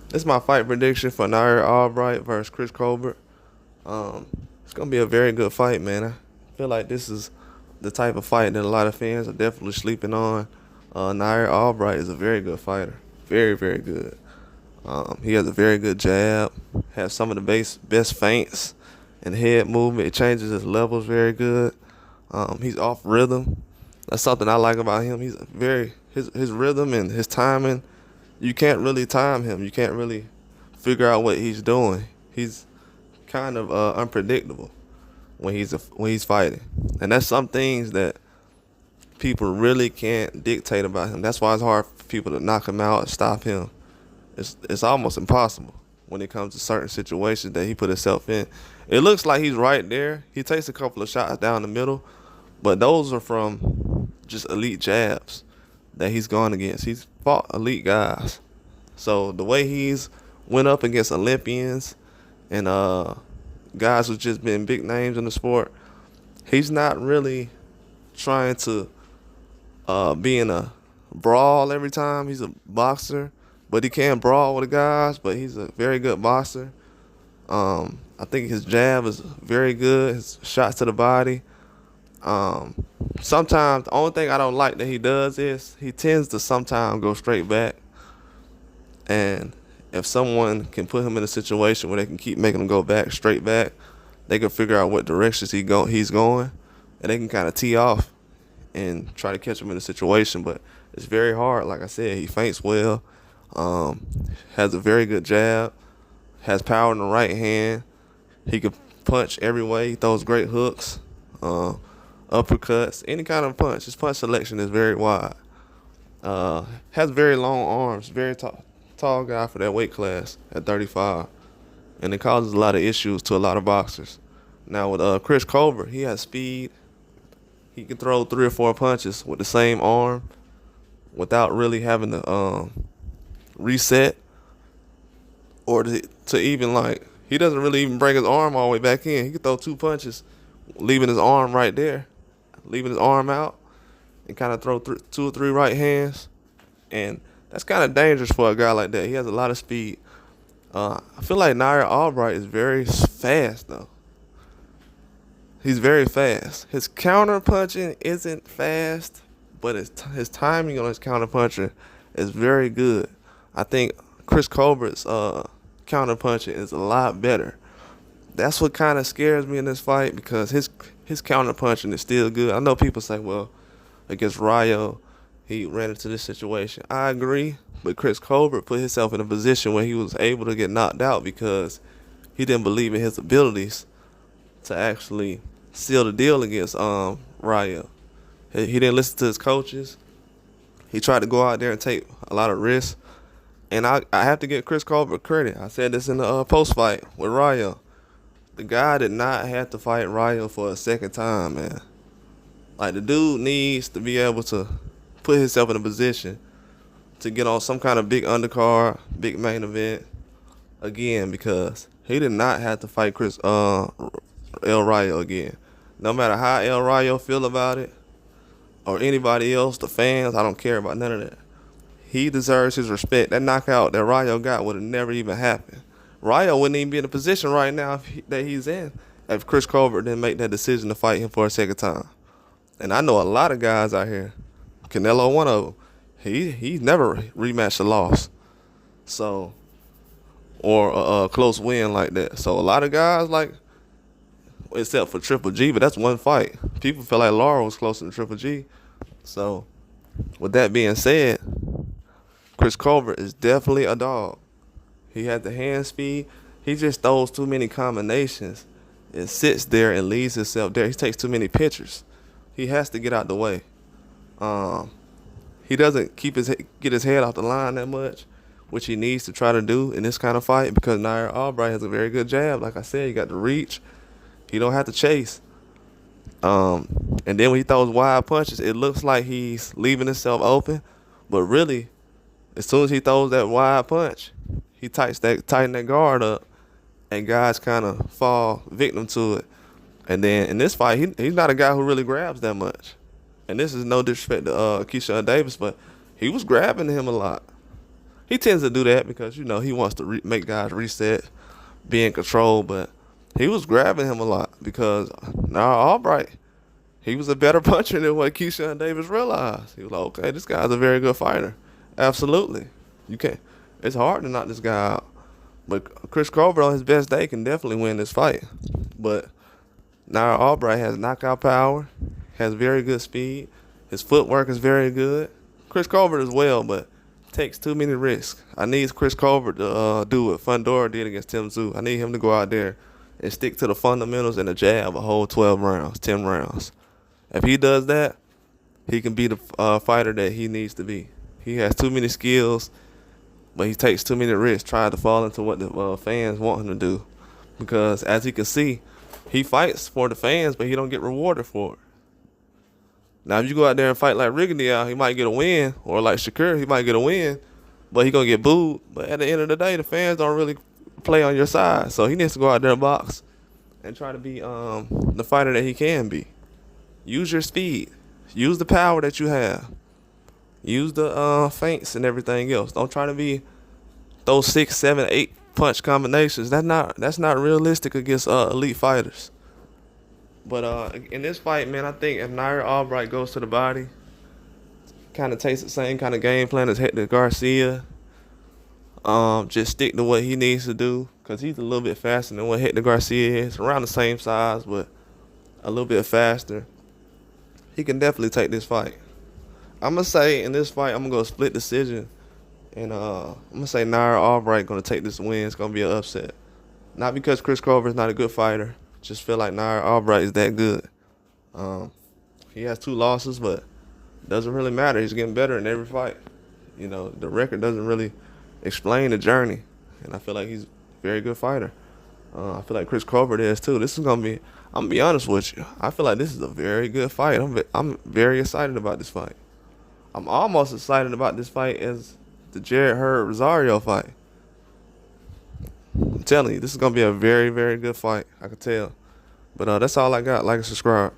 This is my fight prediction for Nahir Albright versus Chris Colbert. It's gonna be a very good fight, man. I feel like this is the type of fight that a lot of fans are definitely sleeping on. Nahir Albright is a very good fighter, very very good. He has a very good jab, has some of the best feints and head movement. It changes his levels very good. He's off rhythm. That's something I like about him. He's very his rhythm and his timing. You can't really time him. You can't really figure out what he's doing. He's kind of unpredictable when he's fighting, and that's some things that people really can't dictate about him. That's why it's hard for people to knock him out and stop him. It's almost impossible when it comes to certain situations that he put himself in. It looks like he's right there. He takes a couple of shots down the middle, but those are from just elite jabs that he's gone against. He's fought elite guys. So the way he's went up against Olympians and guys who've just been big names in the sport, he's not really trying to be in a brawl every time. He's a boxer, but he can brawl with the guys, but he's a very good boxer. I think his jab is very good, his shots to the body. Sometimes the only thing I don't like that he does is he tends to sometimes go straight back. And if someone can put him in a situation where they can keep making him go back, straight back, they can figure out what directions he's going, and they can kind of tee off and try to catch him in a situation. But it's very hard. Like I said, he feints well, has a very good jab, has power in the right hand. He can punch every way. He throws great hooks, uppercuts, any kind of punch. His punch selection is very wide. Has very long arms, very tall guy for that weight class at 35, and it causes a lot of issues to a lot of boxers. Now with Chris Colbert, he has speed. He can throw 3 or 4 punches with the same arm without really having to reset or to even like, he doesn't really even bring his arm all the way back in. He can throw 2 punches, leaving his arm right there, leaving his arm out, and kind of throw 2 or 3 right hands. And that's kind of dangerous for a guy like that. He has a lot of speed. I feel like Nahir Albright is very fast, though. He's very fast. His counter punching isn't fast, but his timing on his counter punching is very good. I think Chris Colbert's counter punching is a lot better. That's what kind of scares me in this fight, because his counter punching is still good. I know people say, well, against Rayo, he ran into this situation. I agree, but Chris Colbert put himself in a position where he was able to get knocked out because he didn't believe in his abilities to actually seal the deal against Rayo. He didn't listen to his coaches. He tried to go out there and take a lot of risks. And I have to give Chris Colbert credit. I said this in the post-fight with Rayo. The guy did not have to fight Rayo for a second time, man. Like, the dude needs to be able to put himself in a position to get on some kind of big undercard, big main event again, because he did not have to fight El Rayo again. No matter how El Rayo feel about it, or anybody else, the fans, I don't care about none of that. He deserves his respect. That knockout that Rayo got would have never even happened. Rayo wouldn't even be in the position right now that he's in if Chris Colbert didn't make that decision to fight him for a second time. And I know a lot of guys out here. Canelo, one of them. He's never rematched a loss. So, or a close win like that. So a lot of guys, like, except for Triple G, but that's one fight. People feel like Laura was closer than Triple G. So, with that being said, Chris Colbert is definitely a dog. He had the hand speed. He just throws too many combinations and sits there and leaves himself there. He takes too many pictures. He has to get out the way. He doesn't get his head off the line that much, which he needs to try to do in this kind of fight, because Nahir Albright has a very good jab. Like I said, he got the reach. He don't have to chase. And then when he throws wide punches, it looks like he's leaving himself open, but really, as soon as he throws that wide punch, he tighten that guard up, and guys kind of fall victim to it. And then in this fight, he's not a guy who really grabs that much. And this is no disrespect to Keyshawn Davis, but he was grabbing him a lot. He tends to do that because he wants to make guys reset, be in control. But he was grabbing him a lot because now Albright, he was a better puncher than what Keyshawn Davis realized. He was like, okay, this guy's a very good fighter. Absolutely, you can't. It's hard to knock this guy out. But Chris Colbert on his best day can definitely win this fight. But now Albright has knockout power, has very good speed. His footwork is very good. Chris Colbert as well, but takes too many risks. I need Chris Colbert to do what Fundora did against Tim Tszyu. I need him to go out there and stick to the fundamentals and the jab a whole 12 rounds, 10 rounds. If he does that, he can be the fighter that he needs to be. He has too many skills, but he takes too many risks trying to fall into what the fans want him to do. Because as you can see, he fights for the fans, but he don't get rewarded for it. Now, if you go out there and fight like Rigondeaux, he might get a win, or like Shakur, he might get a win, but he gonna get booed. But at the end of the day, the fans don't really play on your side, so he needs to go out there and box and try to be the fighter that he can be. Use your speed, use the power that you have, use the feints and everything else. Don't try to be those 6, 7, 8 punch combinations. That's not realistic against elite fighters. But in this fight, man, I think if Nahir Albright goes to the body, kind of takes the same kind of game plan as Hector Garcia, just stick to what he needs to do, because he's a little bit faster than what Hector Garcia is, around the same size, but a little bit faster. He can definitely take this fight. I'm going to say in this fight, I'm going to go split decision, and I'm going to say Nahir Albright going to take this win. It's going to be an upset. Not because Chris Colbert is not a good fighter. Just feel like Nahir Albright is that good. He has 2 losses, but it doesn't really matter. He's getting better in every fight. The record doesn't really explain the journey, and I feel like he's a very good fighter. I feel like Chris Colbert is too. This is gonna be. I'm gonna be honest with you. I feel like this is a very good fight. I'm very excited about this fight. I'm almost excited about this fight as the Jarrett Hurd-Rosario fight. I'm telling you, this is going to be a very, very good fight. I can tell. But that's all I got. Like and subscribe.